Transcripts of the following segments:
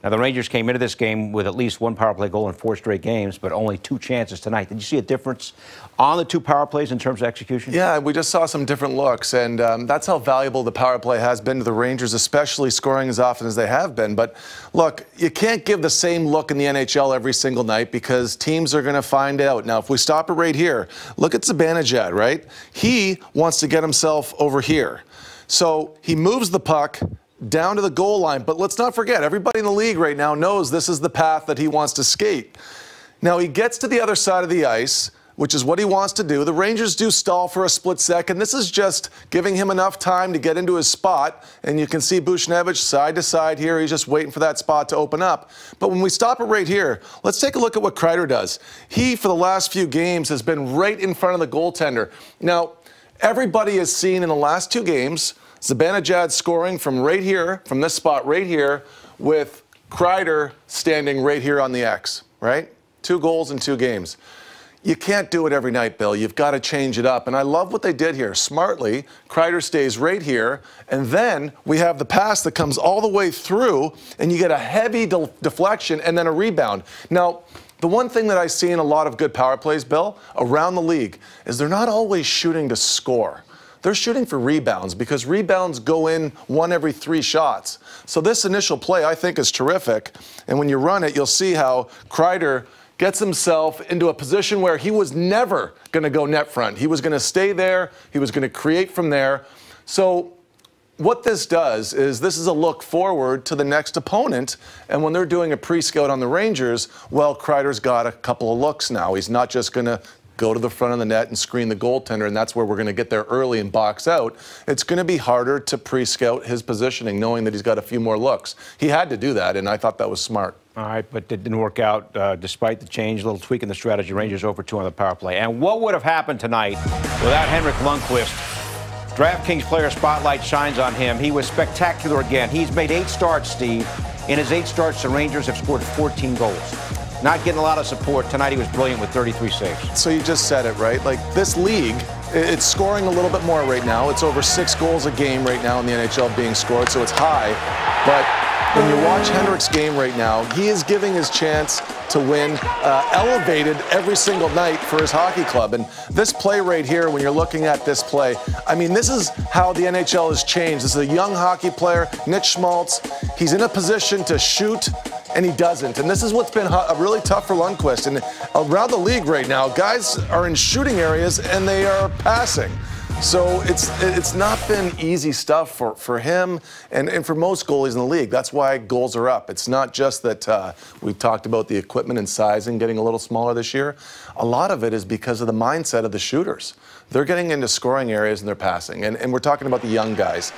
Now, the Rangers came into this game with at least one power play goal in 4 straight games, but only 2 chances tonight. Did you see a difference on the 2 power plays in terms of execution? Yeah, we just saw some different looks, and that's how valuable the power play has been to the Rangers, especially scoring as often as they have been. But look, you can't give the same look in the NHL every single night because teams are going to find out. Now, if we stop it right here, look at Zibanejad, right? He wants to get himself over here. So he moves the puck down to the goal line. But let's not forget, everybody in the league right now knows this is the path that he wants to skate. Now he gets to the other side of the ice, which is what he wants to do. The Rangers do stall for a split second. This is just giving him enough time to get into his spot. And you can see Buchnevich side to side here. He's just waiting for that spot to open up. But when we stop it right here, let's take a look at what Kreider does. He, for the last few games, has been right in front of the goaltender. Now, everybody has seen in the last 2 games Zibanejad scoring from right here, from this spot right here, with Kreider standing right here on the X, right? 2 goals in 2 games. You can't do it every night, Bill. You've got to change it up. And I love what they did here. Smartly, Kreider stays right here, and then we have the pass that comes all the way through, and you get a heavy deflection and then a rebound. Now, the one thing that I see in a lot of good power plays, Bill, around the league, is they're not always shooting to score. They're shooting for rebounds because rebounds go in 1 every 3 shots. So this initial play, I think, is terrific. And when you run it, you'll see how Kreider gets himself into a position where he was never going to go net front. He was going to stay there. He was going to create from there. So what this does is this is a look forward to the next opponent. And when they're doing a pre-scout on the Rangers, well, Kreider's got a couple of looks now. He's not just going to go to the front of the net and screen the goaltender, and that's where we're going to get there early and box out. It's going to be harder to pre-scout his positioning, knowing that he's got a few more looks. He had to do that, and I thought that was smart. All right, but it didn't work out despite the change, a little tweak in the strategy. Rangers over 2 on the power play. And what would have happened tonight without Henrik Lundqvist? DraftKings player spotlight shines on him. He was spectacular again. He's made 8 starts, Steve. In his 8 starts, the Rangers have scored 14 goals. Not getting a lot of support. Tonight he was brilliant with 33 saves. So you just said it, right? Like, this league, it's scoring a little bit more right now. It's over 6 goals a game right now in the NHL being scored, so it's high. But when you watch Henrik's game right now, he is giving his chance to win, elevated every single night for his hockey club. And this play right here, when you're looking at this play, I mean, this is how the NHL has changed. This is a young hockey player, Nick Schmaltz. He's in a position to shoot, and he doesn't. And this is what's been really tough for Lundqvist. And around the league right now, guys are in shooting areas, and they are passing. So it's not been easy stuff for him and for most goalies in the league. That's why goals are up. It's not just that we talked about the equipment and sizing getting a little smaller this year. A lot of it is because of the mindset of the shooters. They're getting into scoring areas and they're passing. And we're talking about the young guys.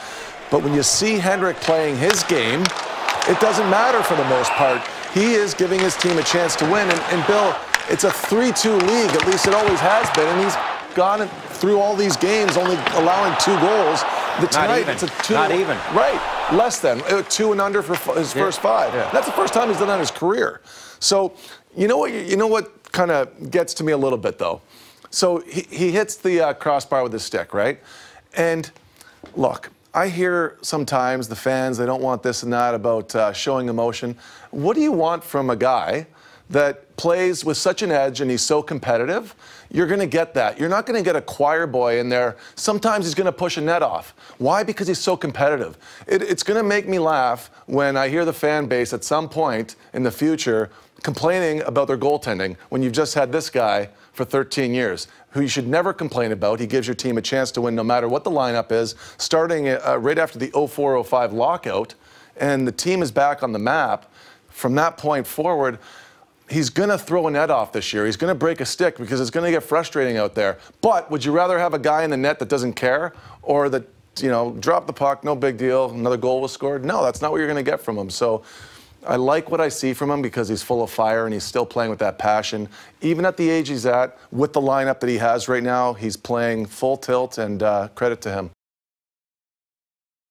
But when you see Henrik playing his game, it doesn't matter for the most part. He is giving his team a chance to win. And Bill, it's a 3-2 league. At least it always has been. And he's gone through all these games only allowing 2 goals. Tonight, it's a 2. Not even. Right. Less than. 2 and under for his first 5. Yeah. That's the first time he's done that in his career. So you know what kind of gets to me a little bit, though? So he hits the crossbar with his stick, right? And look, I hear sometimes the fans, they don't want this and that about showing emotion. What do you want from a guy that plays with such an edge and he's so competitive? You're going to get that. You're not going to get a choir boy in there. Sometimes he's going to push a net off. Why? Because he's so competitive. It's going to make me laugh when I hear the fan base at some point in the future complaining about their goaltending when you've just had this guy for 13 years, who you should never complain about. He gives your team a chance to win no matter what the lineup is, starting right after the 04-05 lockout, and the team is back on the map. From that point forward, he's going to throw a net off this year. He's going to break a stick because it's going to get frustrating out there. But would you rather have a guy in the net that doesn't care, or that, you know, drop the puck, no big deal, another goal was scored? No, that's not what you're going to get from him. So I like what I see from him because he's full of fire and he's still playing with that passion. Even at the age he's at, with the lineup that he has right now, he's playing full tilt, and credit to him.